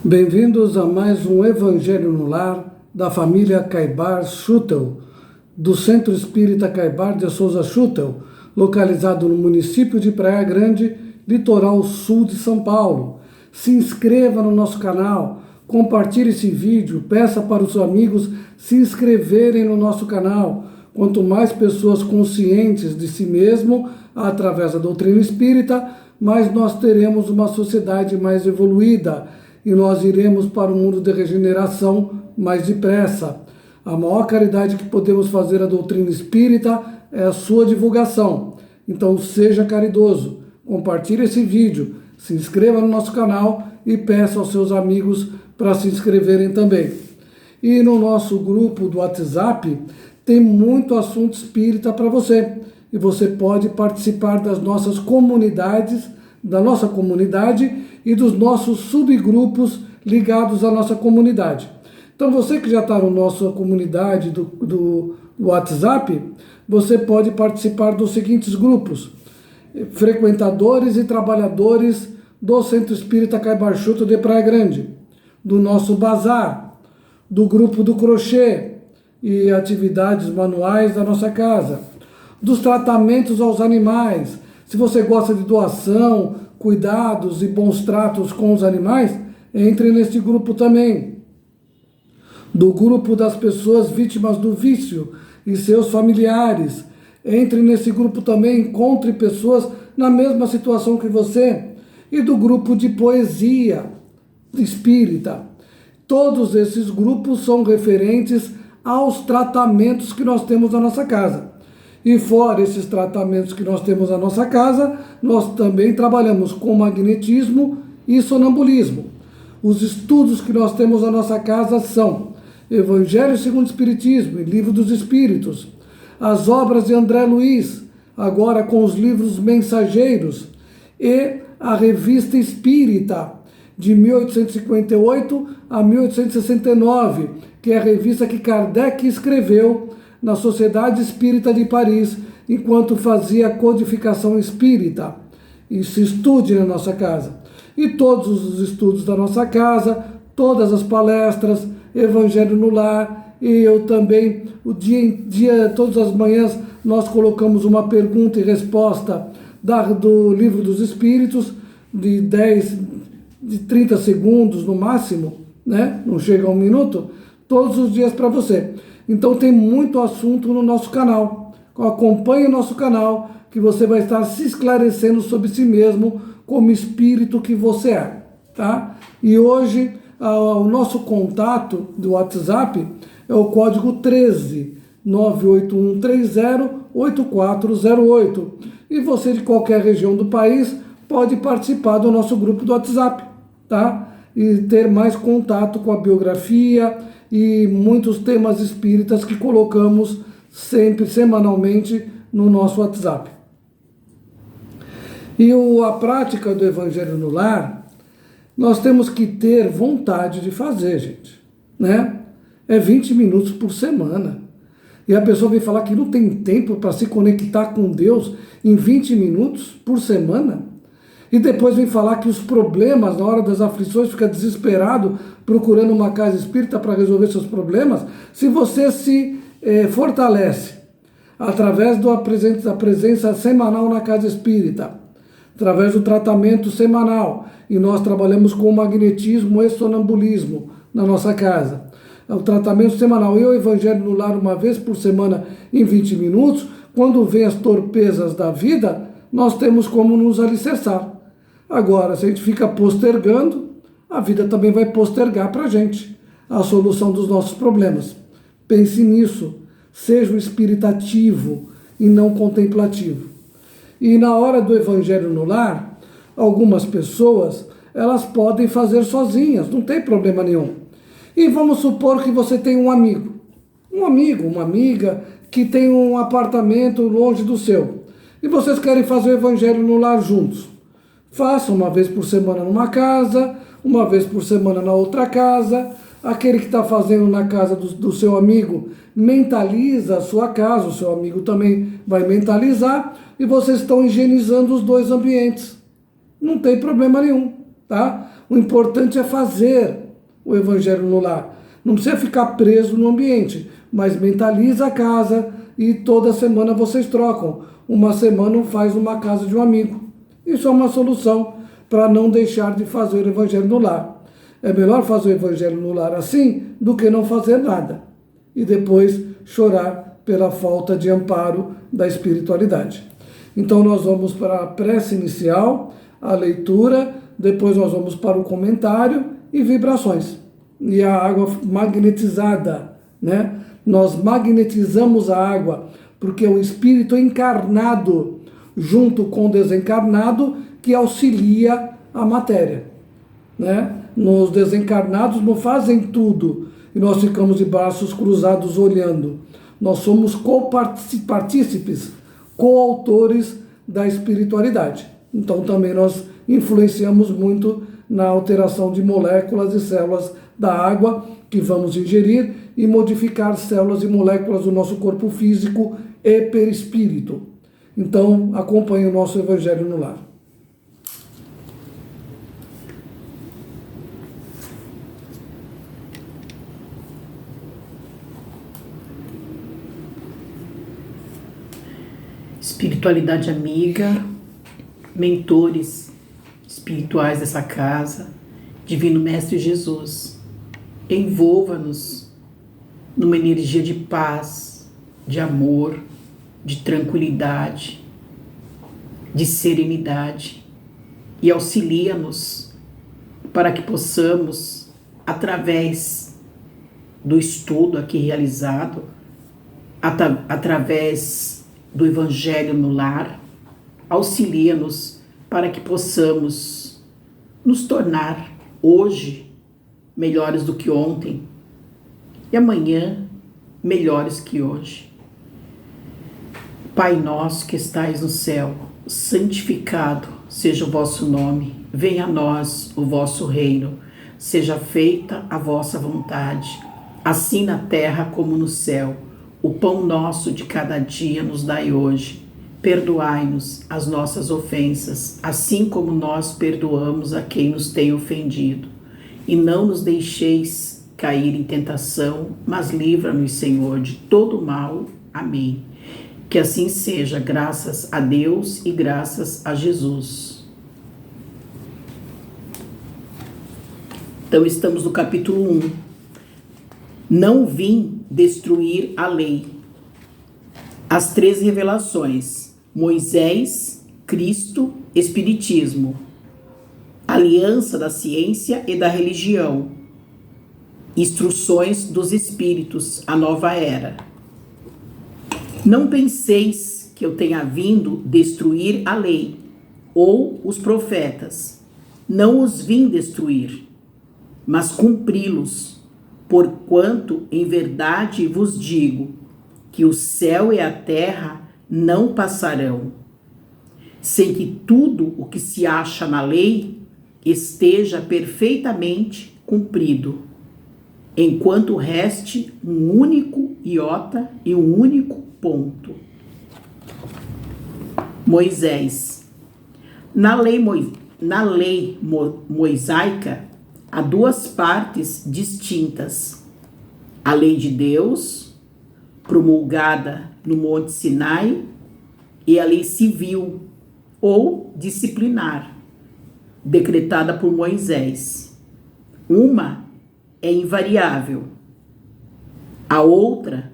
Bem-vindos a mais um Evangelho no Lar da família Caibar Schutel, do Centro Espírita Caibar de Souza Schutel, localizado no município de Praia Grande, litoral sul de São Paulo. Se inscreva no nosso canal, compartilhe esse vídeo, peça para os amigos se inscreverem no nosso canal. Quanto mais pessoas conscientes de si mesmo, através da doutrina espírita, mais nós teremos uma sociedade mais evoluída e nós iremos para um mundo de regeneração mais depressa. A maior caridade que podemos fazer à doutrina espírita é a sua divulgação. Então seja caridoso, compartilhe esse vídeo, se inscreva no nosso canal e peça aos seus amigos para se inscreverem também. E no nosso grupo do WhatsApp tem muito assunto espírita para você. E você pode participar das nossas comunidades, da nossa comunidade e dos nossos subgrupos ligados à nossa comunidade. Então você que já está na nossa comunidade do WhatsApp, você pode participar dos seguintes grupos: frequentadores e trabalhadores do Centro Espírita Caibar Schutel de Praia Grande, do nosso bazar, do grupo do crochê e atividades manuais da nossa casa, dos tratamentos aos animais. Se você gosta de doação, cuidados e bons tratos com os animais, entre nesse grupo também. Do grupo das pessoas vítimas do vício e seus familiares, entre nesse grupo também, encontre pessoas na mesma situação que você. E do grupo de poesia espírita. Todos esses grupos são referentes aos tratamentos que nós temos na nossa casa. E fora esses tratamentos que nós temos na nossa casa, nós também trabalhamos com magnetismo e sonambulismo. Os estudos que nós temos na nossa casa são Evangelho segundo o Espiritismo e Livro dos Espíritos, as obras de André Luiz, agora com os livros Mensageiros, e a Revista Espírita, de 1858 a 1869, que é a revista que Kardec escreveu na Sociedade Espírita de Paris, enquanto fazia a codificação espírita. Isso estude na nossa casa. E todos os estudos da nossa casa, todas as palestras, Evangelho no Lar, e eu também, todas as manhãs, nós colocamos uma pergunta e resposta do Livro dos Espíritos, de 30 segundos no máximo, né? Não chega a um minuto, todos os dias para você. Então tem muito assunto no nosso canal. Acompanhe o nosso canal, que você vai estar se esclarecendo sobre si mesmo como espírito que você é, tá? E hoje o nosso contato do WhatsApp é o código 13 98130 8408. E você de qualquer região do país pode participar do nosso grupo do WhatsApp, tá? E ter mais contato com a biografia e muitos temas espíritas que colocamos sempre, semanalmente, no nosso WhatsApp. E a prática do Evangelho no Lar, nós temos que ter vontade de fazer, gente, né? É 20 minutos por semana. E a pessoa vem falar que não tem tempo para se conectar com Deus em 20 minutos por semana. E depois vem falar que os problemas, na hora das aflições, fica desesperado procurando uma casa espírita para resolver seus problemas. Se você se fortalece através da presença semanal na casa espírita, através do tratamento semanal, e nós trabalhamos com magnetismo e sonambulismo na nossa casa, o tratamento semanal e o Evangelho no Lar uma vez por semana em 20 minutos, quando vem as torpezas da vida, nós temos como nos alicerçar. Agora, se a gente fica postergando, a vida também vai postergar para a gente a solução dos nossos problemas. Pense nisso, seja um espírito ativo e não contemplativo. E na hora do Evangelho no Lar, algumas pessoas, elas podem fazer sozinhas, não tem problema nenhum. E vamos supor que você tem um amigo, uma amiga que tem um apartamento longe do seu. E vocês querem fazer o Evangelho no Lar juntos. Faça uma vez por semana numa casa, uma vez por semana na outra casa. Aquele que está fazendo na casa do seu amigo mentaliza a sua casa, o seu amigo também vai mentalizar, e vocês estão higienizando os dois ambientes. Não tem problema nenhum, tá? O importante é fazer o Evangelho no lar. Não precisa ficar preso no ambiente, mas mentaliza a casa e toda semana vocês trocam. Uma semana faz uma casa de um amigo. Isso é uma solução para não deixar de fazer o Evangelho no lar. É melhor fazer o Evangelho no lar assim do que não fazer nada e depois chorar pela falta de amparo da espiritualidade. Então nós vamos para a prece inicial, a leitura, depois nós vamos para o comentário e vibrações. E a água magnetizada, né? Nós magnetizamos a água porque é o espírito encarnado junto com o desencarnado que auxilia a matéria, né? Os desencarnados não fazem tudo e nós ficamos de braços cruzados olhando. Nós somos copartícipes, coautores da espiritualidade. Então também nós influenciamos muito na alteração de moléculas e células da água que vamos ingerir e modificar células e moléculas do nosso corpo físico e perispírito. Então acompanhe o nosso Evangelho no Lar. Espiritualidade amiga, mentores espirituais dessa casa, Divino Mestre Jesus, envolva-nos numa energia de paz, de amor, de tranquilidade, de serenidade e auxilia-nos para que possamos, através do estudo aqui realizado, através do Evangelho no Lar, auxilia-nos para que possamos nos tornar hoje melhores do que ontem e amanhã melhores que hoje. Pai nosso que estais no céu, santificado seja o vosso nome, venha a nós o vosso reino, seja feita a vossa vontade, assim na terra como no céu. O pão nosso de cada dia nos dai hoje. Perdoai-nos as nossas ofensas, assim como nós perdoamos a quem nos tem ofendido. E não nos deixeis cair em tentação, mas livra-nos, Senhor, de todo mal. Amém. Que assim seja, graças a Deus e graças a Jesus. Então estamos no capítulo 1. Não vim destruir a lei. As 3 revelações: Moisés, Cristo, Espiritismo. Aliança da ciência e da religião. Instruções dos espíritos, a nova era. Não penseis que eu tenha vindo destruir a lei ou os profetas. Não os vim destruir, mas cumpri-los. Porquanto, em verdade vos digo, que o céu e a terra não passarão, sem que tudo o que se acha na lei esteja perfeitamente cumprido, enquanto reste um único iota e um único ponto. Moisés. Na lei mosaica, há 2 partes distintas: a lei de Deus, promulgada no Monte Sinai, e a lei civil ou disciplinar, decretada por Moisés. Uma é invariável, a outra,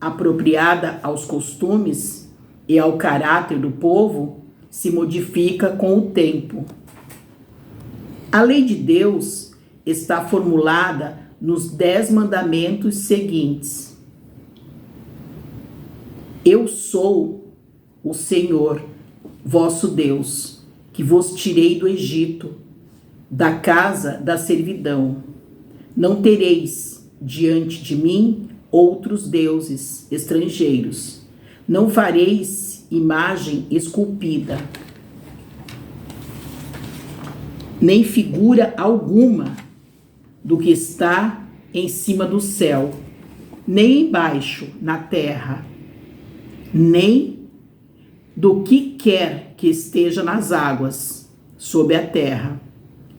apropriada aos costumes e ao caráter do povo, se modifica com o tempo. A lei de Deus está formulada nos 10 mandamentos seguintes: Eu sou o Senhor, vosso Deus, que vos tirei do Egito, da casa da servidão. Não tereis diante de mim outros deuses estrangeiros. Não fareis imagem esculpida, nem figura alguma do que está em cima do céu, nem embaixo na terra, nem do que quer que esteja nas águas, sob a terra.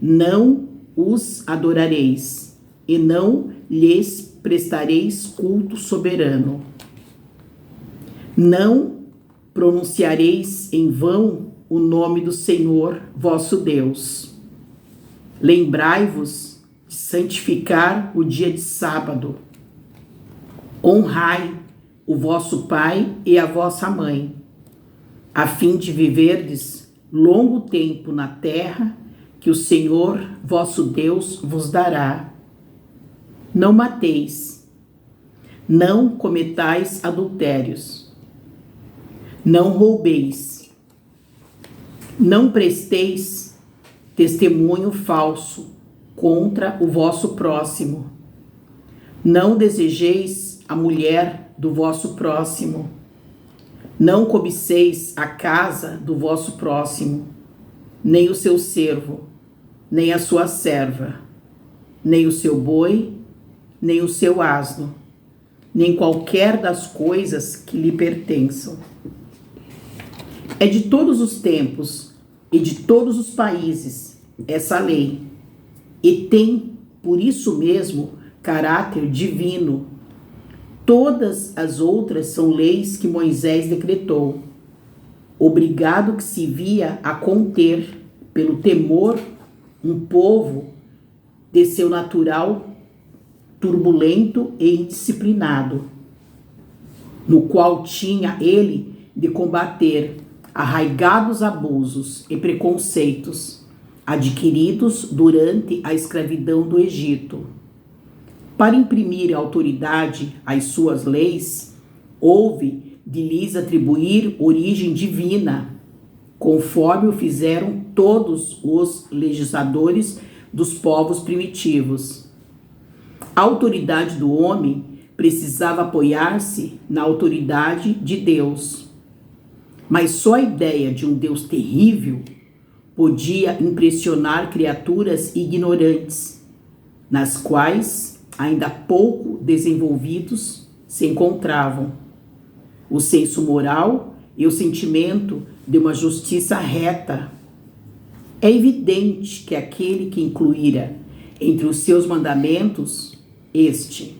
Não os adorareis, e não lhes prestareis culto soberano. Não pronunciareis em vão o nome do Senhor vosso Deus. Lembrai-vos de santificar o dia de sábado. Honrai o vosso pai e a vossa mãe, a fim de viverdes longo tempo na terra que o Senhor vosso Deus vos dará. Não mateis, não cometais adultérios, não roubeis, não presteis testemunho falso contra o vosso próximo, não desejeis a mulher do vosso próximo, não cobiceis a casa do vosso próximo, nem o seu servo, nem a sua serva, nem o seu boi, nem o seu asno, nem qualquer das coisas que lhe pertençam. É de todos os tempos e de todos os países essa lei, e tem, por isso mesmo, caráter divino. Todas as outras são leis que Moisés decretou, obrigado que se via a conter, pelo temor, um povo de seu natural turbulento e indisciplinado, no qual tinha ele de combater arraigados abusos e preconceitos adquiridos durante a escravidão do Egito. Para imprimir autoridade às suas leis, houve de lhes atribuir origem divina, conforme o fizeram todos os legisladores dos povos primitivos. A autoridade do homem precisava apoiar-se na autoridade de Deus, mas só a ideia de um Deus terrível podia impressionar criaturas ignorantes, nas quais ainda pouco desenvolvidos se encontravam o senso moral e o sentimento de uma justiça reta. É evidente que aquele que incluíra entre os seus mandamentos este: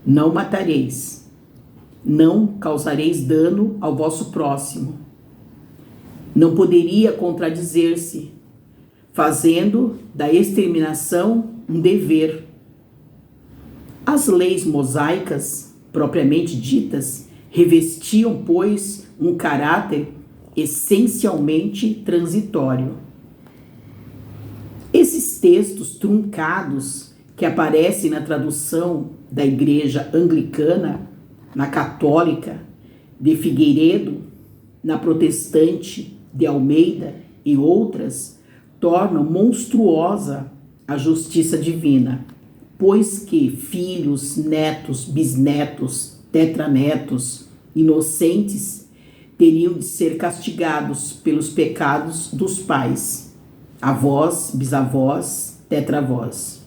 não matareis, não causareis dano ao vosso próximo, não poderia contradizer-se, fazendo da exterminação um dever. As leis mosaicas, propriamente ditas, revestiam, pois, um caráter essencialmente transitório. Esses textos truncados que aparecem na tradução da Igreja Anglicana, na Católica de Figueiredo, na Protestante de Almeida e outras, tornam monstruosa a justiça divina, pois que filhos, netos, bisnetos, tetranetos, inocentes, teriam de ser castigados pelos pecados dos pais, avós, bisavós, tetravós.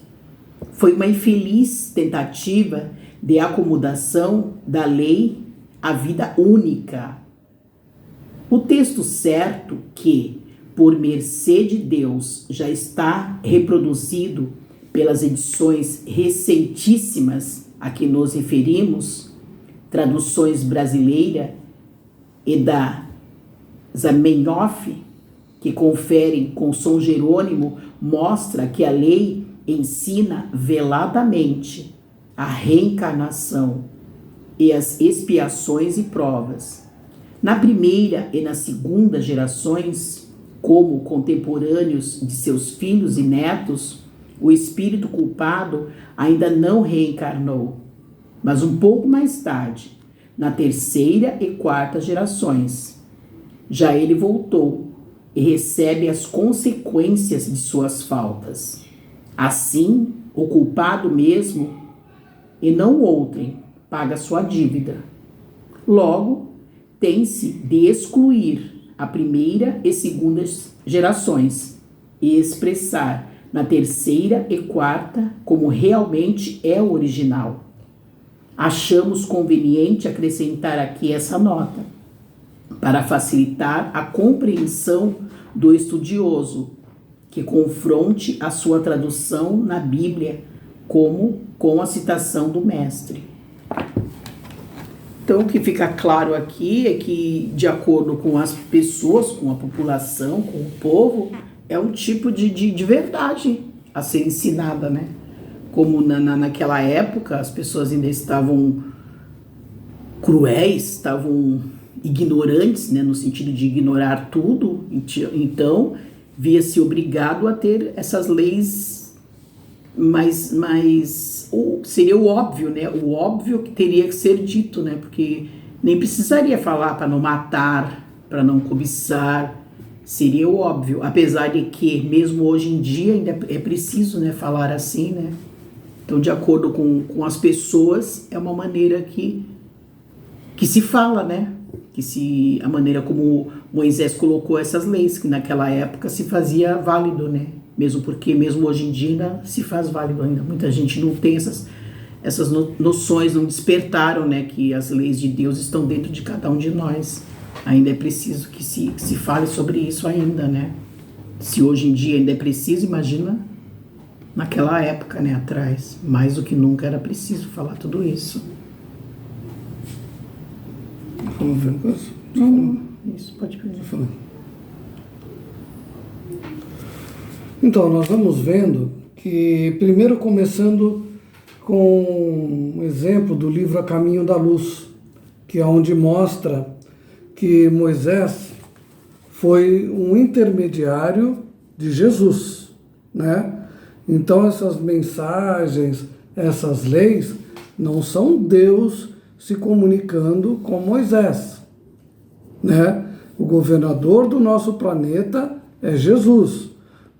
Foi uma infeliz tentativa de acomodação da lei à vida única. O texto certo que, por mercê de Deus, já está reproduzido pelas edições recentíssimas a que nos referimos, traduções brasileira e da Zamenhof, que conferem com São Jerônimo, mostra que a lei ensina veladamente a reencarnação e as expiações e provas. Na primeira e na segunda gerações, como contemporâneos de seus filhos e netos, o espírito culpado ainda não reencarnou, mas um pouco mais tarde, na terceira e quarta gerações, já ele voltou e recebe as consequências de suas faltas. Assim, o culpado mesmo, e não outrem, paga sua dívida. Logo, tem-se de excluir a primeira e segunda gerações e expressar na terceira e quarta como realmente é o original. Achamos conveniente acrescentar aqui essa nota, para facilitar a compreensão do estudioso que confronte a sua tradução na Bíblia como com a citação do mestre. Então, o que fica claro aqui é que, de acordo com as pessoas, com a população, com o povo, é um tipo de verdade a ser ensinada, né? Como naquela época as pessoas ainda estavam cruéis, estavam ignorantes, né? No sentido de ignorar tudo, então via-se obrigado a ter essas leis mais seria o óbvio, né? O óbvio que teria que ser dito, né? Porque nem precisaria falar para não matar, para não cobiçar, seria o óbvio. Apesar de que, mesmo hoje em dia, ainda é preciso, né, falar assim, né? Então, de acordo com as pessoas, é uma maneira que se fala, né? A maneira como Moisés colocou essas leis, que naquela época se fazia válido, né? Mesmo porque, mesmo hoje em dia, ainda se faz válido ainda. Muita gente não tem essas noções, não despertaram, né? Que as leis de Deus estão dentro de cada um de nós. Ainda é preciso que se fale sobre isso ainda, né? Se hoje em dia ainda é preciso, imagina naquela época, né? Atrás. Mais do que nunca era preciso falar tudo isso. Isso, pode falar. Então, nós vamos vendo que, primeiro começando com um exemplo do livro A Caminho da Luz, que é onde mostra que Moisés foi um intermediário de Jesus, né? Então, essas mensagens, essas leis, não são Deus se comunicando com Moisés, né? O governador do nosso planeta é Jesus.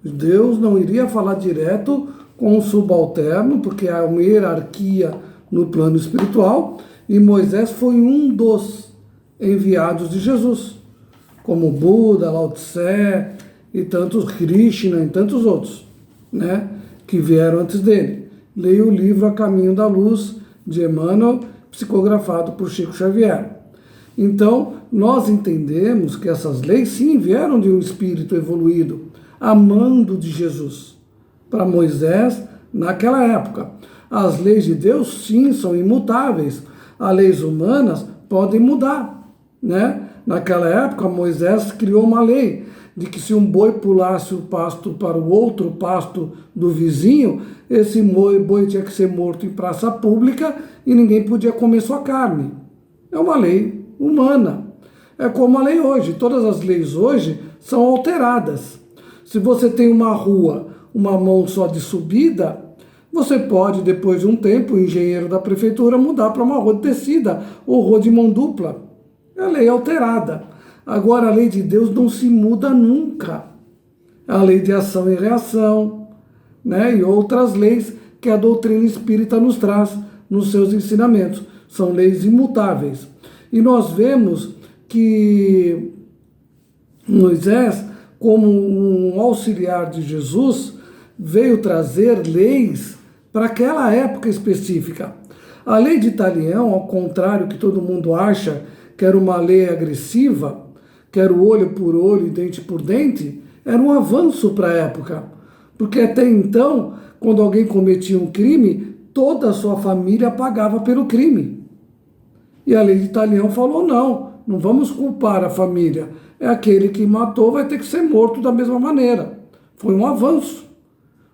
Deus não iria falar direto com o subalterno, porque há uma hierarquia no plano espiritual, e Moisés foi um dos enviados de Jesus, como Buda, Lao Tse e tantos Krishna e tantos outros, né, que vieram antes dele. Leia o livro A Caminho da Luz, de Emmanuel, psicografado por Chico Xavier. Então, nós entendemos que essas leis sim vieram de um espírito evoluído, amando de Jesus. Para Moisés, naquela época, as leis de Deus sim são imutáveis. As leis humanas podem mudar, né? Naquela época, Moisés criou uma lei de que se um boi pulasse o pasto para o outro pasto do vizinho, esse boi tinha que ser morto em praça pública e ninguém podia comer sua carne. É uma lei humana. É como a lei hoje. Todas as leis hoje são alteradas. Se você tem uma rua, uma mão só de subida, você pode, depois de um tempo, o engenheiro da prefeitura mudar para uma rua de descida ou rua de mão dupla. É a lei alterada. Agora, a lei de Deus não se muda nunca. É a lei de ação e reação, né? E outras leis que a doutrina espírita nos traz nos seus ensinamentos. São leis imutáveis. E nós vemos que Moisés, como um auxiliar de Jesus, veio trazer leis para aquela época específica. A lei de Italião, ao contrário que todo mundo acha que era uma lei agressiva, que era o olho por olho e dente por dente, era um avanço para a época. Porque até então, quando alguém cometia um crime, toda a sua família pagava pelo crime. E a lei de Italião falou, não vamos culpar a família. É aquele que matou, vai ter que ser morto da mesma maneira. Foi um avanço.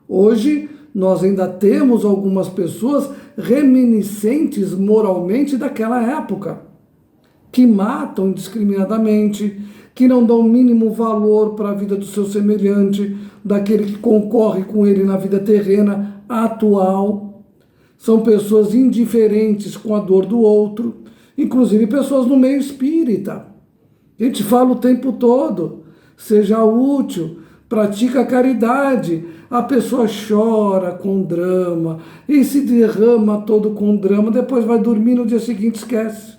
Hoje, nós ainda temos algumas pessoas reminiscentes moralmente daquela época, que matam indiscriminadamente, que não dão o mínimo valor para a vida do seu semelhante, daquele que concorre com ele na vida terrena atual. São pessoas indiferentes com a dor do outro, inclusive pessoas no meio espírita. A gente fala o tempo todo, seja útil, pratica a caridade. A pessoa chora com drama e se derrama todo com drama, depois vai dormir, no dia seguinte esquece.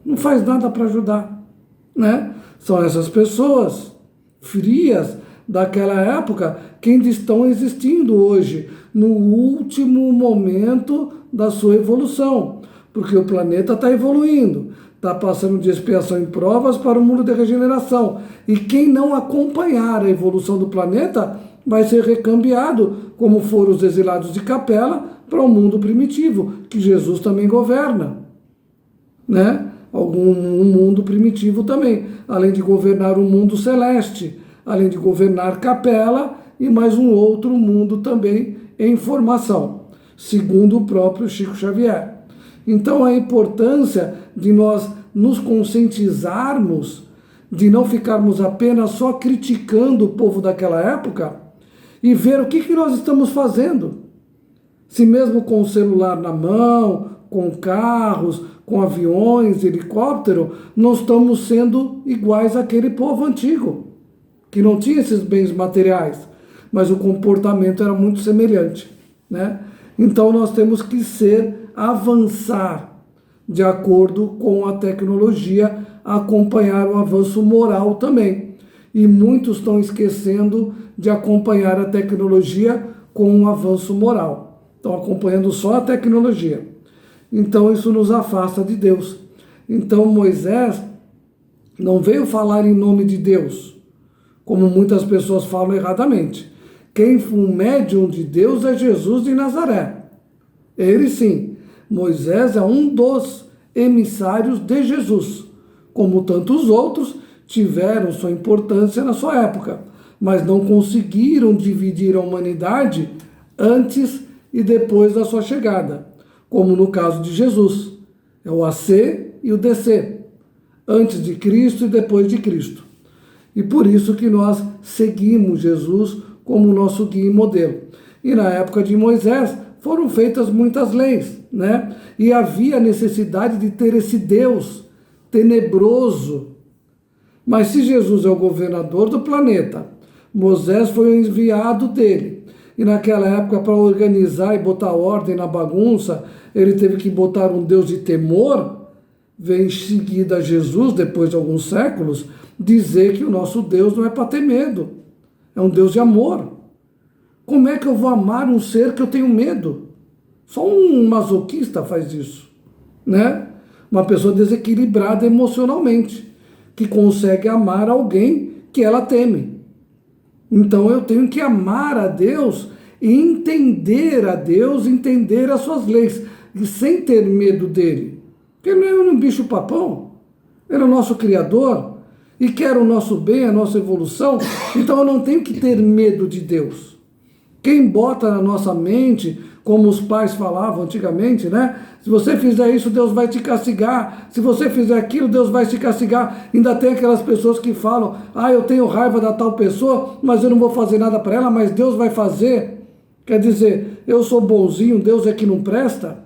Não faz nada para ajudar, né? São essas pessoas frias daquela época que ainda estão existindo hoje, no último momento da sua evolução, porque o planeta está evoluindo, está passando de expiação e provas para o mundo de regeneração. E quem não acompanhar a evolução do planeta vai ser recambiado, como foram os exilados de Capela, para o mundo primitivo, que Jesus também governa, né? Um mundo primitivo também, além de governar o mundo celeste, além de governar Capela e mais um outro mundo também em formação, segundo o próprio Chico Xavier. Então a importância de nós nos conscientizarmos, de não ficarmos apenas só criticando o povo daquela época e ver o que nós estamos fazendo. Se mesmo com o celular na mão, com carros, com aviões, helicóptero, não estamos sendo iguais àquele povo antigo, que não tinha esses bens materiais, mas o comportamento era muito semelhante, né? Então nós temos que avançar de acordo com a tecnologia, acompanhar o avanço moral também. E muitos estão esquecendo de acompanhar a tecnologia com o avanço moral. Estão acompanhando só a tecnologia. Então isso nos afasta de Deus. Então Moisés não veio falar em nome de Deus, como muitas pessoas falam erradamente. Quem foi o médium de Deus é Jesus de Nazaré. Ele sim. Moisés é um dos emissários de Jesus, como tantos outros tiveram sua importância na sua época, mas não conseguiram dividir a humanidade antes e depois da sua chegada, como no caso de Jesus. É o AC e o DC, antes de Cristo e depois de Cristo. E por isso que nós seguimos Jesus como nosso guia e modelo. E na época de Moisés foram feitas muitas leis, né? E havia necessidade de ter esse Deus tenebroso. Mas se Jesus é o governador do planeta, Moisés foi o enviado dele. E naquela época, para organizar e botar ordem na bagunça, ele teve que botar um Deus de temor. Vem em seguida Jesus, depois de alguns séculos, dizer que o nosso Deus não é para ter medo. É um Deus de amor. Como é que eu vou amar um ser que eu tenho medo? Só um masoquista faz isso, né? Uma pessoa desequilibrada emocionalmente, que consegue amar alguém que ela teme. Então eu tenho que amar a Deus e entender a Deus, entender as suas leis, e sem ter medo dele. Porque ele não é um bicho papão, ele é o nosso Criador e quer o nosso bem, a nossa evolução, então eu não tenho que ter medo de Deus. Quem bota na nossa mente, como os pais falavam antigamente, né? Se você fizer isso, Deus vai te castigar. Se você fizer aquilo, Deus vai te castigar. Ainda tem aquelas pessoas que falam, eu tenho raiva da tal pessoa, mas eu não vou fazer nada para ela, mas Deus vai fazer. Quer dizer, eu sou bonzinho, Deus é que não presta.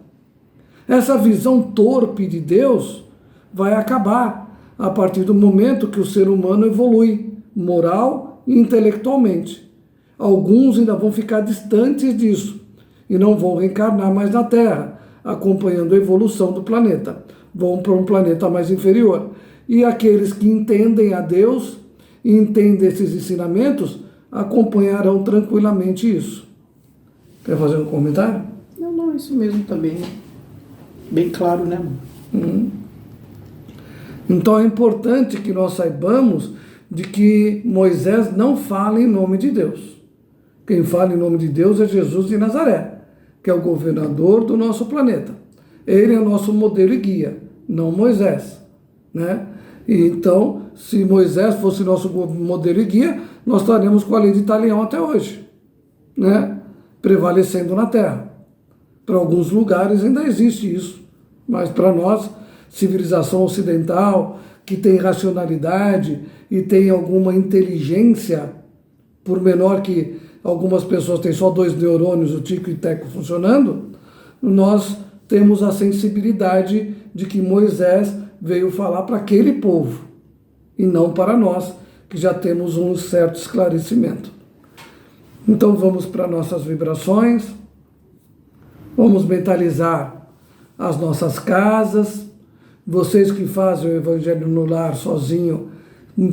Essa visão torpe de Deus vai acabar a partir do momento que o ser humano evolui, moral e intelectualmente. Alguns ainda vão ficar distantes disso e não vão reencarnar mais na Terra, acompanhando a evolução do planeta. Vão para um planeta mais inferior. E aqueles que entendem a Deus e entendem esses ensinamentos acompanharão tranquilamente isso. Quer fazer um comentário? Não, isso mesmo também. Bem claro, né? Então é importante que nós saibamos de que Moisés não fala em nome de Deus. Quem fala em nome de Deus é Jesus de Nazaré, que é o governador do nosso planeta. Ele é o nosso modelo e guia, não Moisés, né? E então, se Moisés fosse nosso modelo e guia, nós estaríamos com a lei de Italião até hoje, né? Prevalecendo na Terra. Para alguns lugares ainda existe isso, mas para nós, civilização ocidental, que tem racionalidade e tem alguma inteligência, por menor que algumas pessoas têm só 2 neurônios, o tico e o teco funcionando, nós temos a sensibilidade de que Moisés veio falar para aquele povo, e não para nós, que já temos um certo esclarecimento. Então vamos para nossas vibrações, vamos mentalizar as nossas casas. Vocês que fazem o Evangelho no Lar sozinho,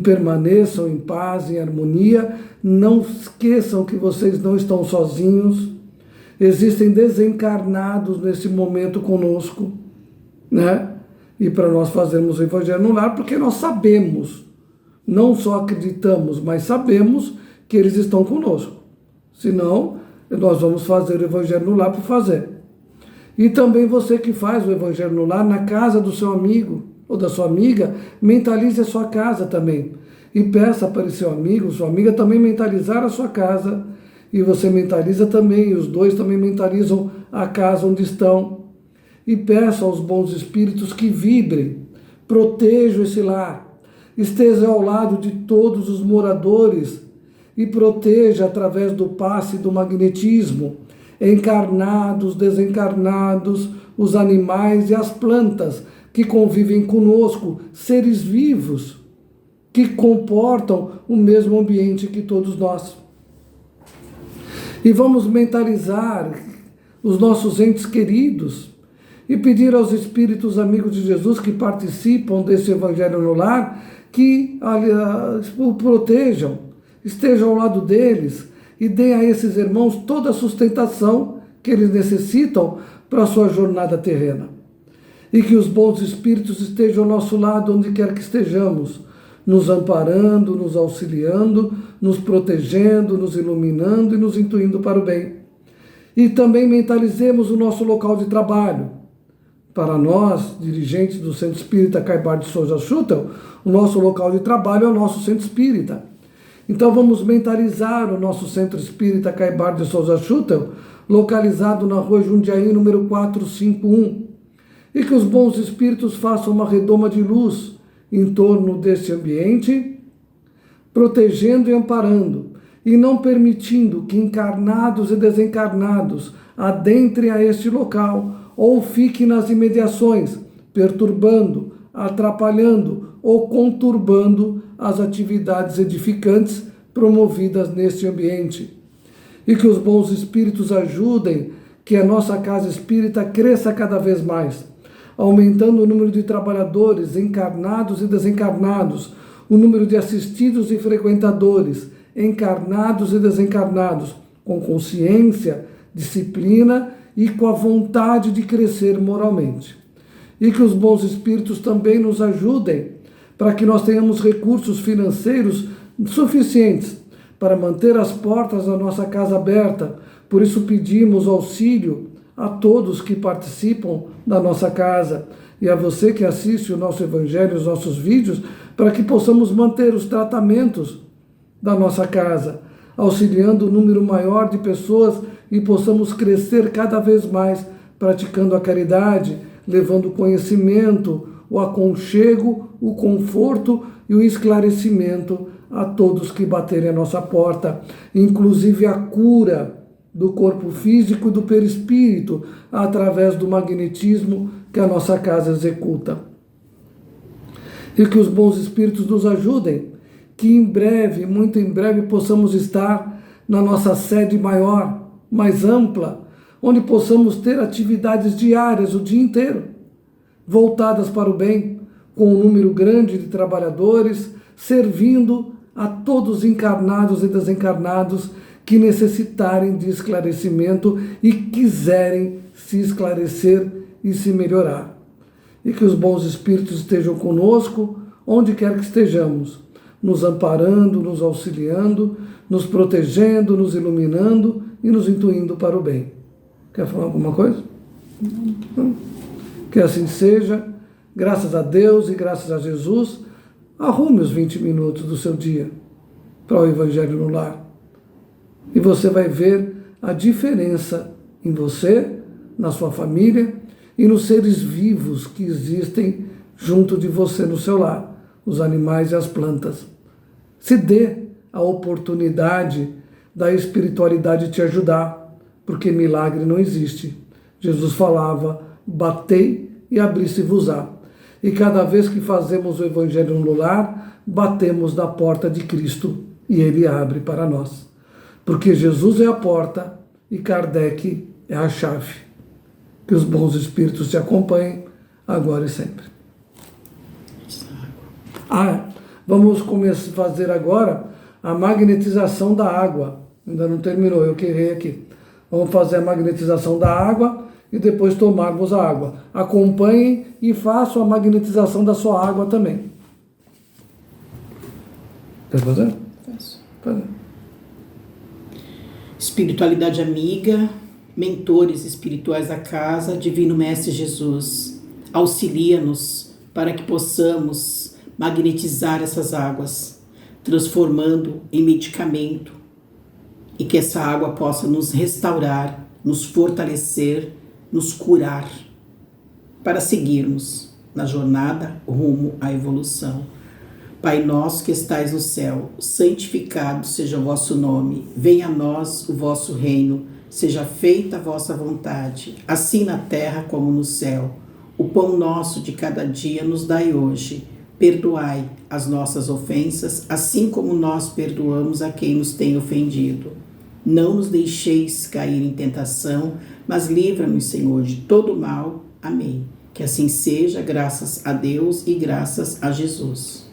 permaneçam em paz, em harmonia. Não esqueçam que vocês não estão sozinhos. Existem desencarnados nesse momento conosco, né? E para nós fazermos o Evangelho no Lar, porque nós sabemos, não só acreditamos, mas sabemos que eles estão conosco. Senão, nós vamos fazer o Evangelho no lar por fazer. E também você que faz o Evangelho no lar na casa do seu amigo ou da sua amiga, mentalize a sua casa também. E peça para o seu amigo, sua amiga também mentalizar a sua casa. E você mentaliza também, e os dois também mentalizam a casa onde estão. E peça aos bons espíritos que vibrem, protejam esse lar, esteja ao lado de todos os moradores e proteja através do passe do magnetismo, encarnados, desencarnados, os animais e as plantas que convivem conosco, seres vivos, que comportam o mesmo ambiente que todos nós. E vamos mentalizar os nossos entes queridos e pedir aos espíritos amigos de Jesus que participam desse Evangelho no lar que o protejam, estejam ao lado deles e deem a esses irmãos toda a sustentação que eles necessitam para a sua jornada terrena. E que os bons espíritos estejam ao nosso lado onde quer que estejamos, nos amparando, nos auxiliando, nos protegendo, nos iluminando e nos intuindo para o bem. E também mentalizemos o nosso local de trabalho. Para nós, dirigentes do Centro Espírita Caibar de Souza Schutel, o nosso local de trabalho é o nosso Centro Espírita. Então vamos mentalizar o nosso Centro Espírita Caibar de Souza Schutel, localizado na rua Jundiaí, número 451. E que os bons espíritos façam uma redoma de luz em torno desse ambiente, protegendo e amparando, e não permitindo que encarnados e desencarnados adentrem a este local ou fiquem nas imediações, perturbando, atrapalhando ou conturbando as atividades edificantes promovidas neste ambiente. E que os bons espíritos ajudem que a nossa casa espírita cresça cada vez mais, aumentando o número de trabalhadores encarnados e desencarnados, o número de assistidos e frequentadores, encarnados e desencarnados, com consciência, disciplina e com a vontade de crescer moralmente. E que os bons espíritos também nos ajudem para que nós tenhamos recursos financeiros suficientes para manter as portas da nossa casa aberta. Por isso pedimos auxílio a todos que participam da nossa casa e a você que assiste o nosso Evangelho, os nossos vídeos, para que possamos manter os tratamentos da nossa casa, auxiliando o número maior de pessoas e possamos crescer cada vez mais praticando a caridade, levando o conhecimento, o aconchego, o conforto e o esclarecimento a todos que baterem a nossa porta, inclusive a cura do corpo físico e do perispírito, através do magnetismo que a nossa casa executa. E que os bons espíritos nos ajudem, que em breve, muito em breve, possamos estar na nossa sede maior, mais ampla, onde possamos ter atividades diárias o dia inteiro, voltadas para o bem, com um número grande de trabalhadores, servindo a todos os encarnados e desencarnados que necessitarem de esclarecimento e quiserem se esclarecer e se melhorar. E que os bons espíritos estejam conosco, onde quer que estejamos, nos amparando, nos auxiliando, nos protegendo, nos iluminando e nos intuindo para o bem. Quer falar alguma coisa? Não. Que assim seja, graças a Deus e graças a Jesus, arrume os 20 minutos do seu dia para o Evangelho no lar. E você vai ver a diferença em você, na sua família e nos seres vivos que existem junto de você no seu lar, os animais e as plantas. Se dê a oportunidade da espiritualidade te ajudar, porque milagre não existe. Jesus falava, batei e abri-se-vos-á. E cada vez que fazemos o Evangelho no lar, batemos na porta de Cristo e Ele abre para nós. Porque Jesus é a porta e Kardec é a chave. Que os bons espíritos te acompanhem, agora e sempre. Vamos começar a fazer agora a magnetização da água. Ainda não terminou, eu que errei aqui. Vamos fazer a magnetização da água e depois tomarmos a água. Acompanhem e façam a magnetização da sua água também. Quer fazer? Faço. Fazer. Espiritualidade amiga, mentores espirituais da casa, Divino Mestre Jesus, auxilia-nos para que possamos magnetizar essas águas, transformando em medicamento, e que essa água possa nos restaurar, nos fortalecer, nos curar, para seguirmos na jornada rumo à evolução. Pai nosso que estais no céu, santificado seja o vosso nome, venha a nós o vosso reino, seja feita a vossa vontade, assim na terra como no céu. O pão nosso de cada dia nos dai hoje, perdoai as nossas ofensas, assim como nós perdoamos a quem nos tem ofendido. Não nos deixeis cair em tentação, mas livra-nos, Senhor, de todo mal. Amém. Que assim seja, graças a Deus e graças a Jesus.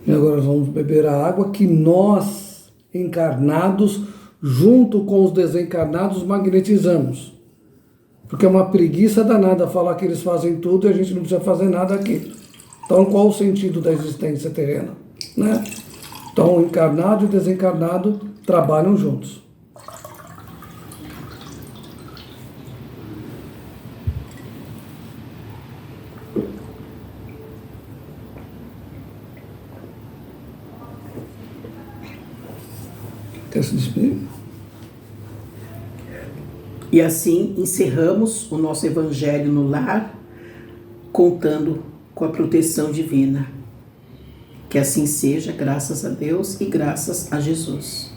E agora vamos beber a água que nós, encarnados, junto com os desencarnados, magnetizamos. Porque é uma preguiça danada falar que eles fazem tudo e a gente não precisa fazer nada aqui. Então, qual o sentido da existência terrena, né? Então, encarnado e desencarnado trabalham juntos. Quer se despedir? E assim encerramos o nosso Evangelho no Lar, contando com a proteção divina. Que assim seja, graças a Deus e graças a Jesus.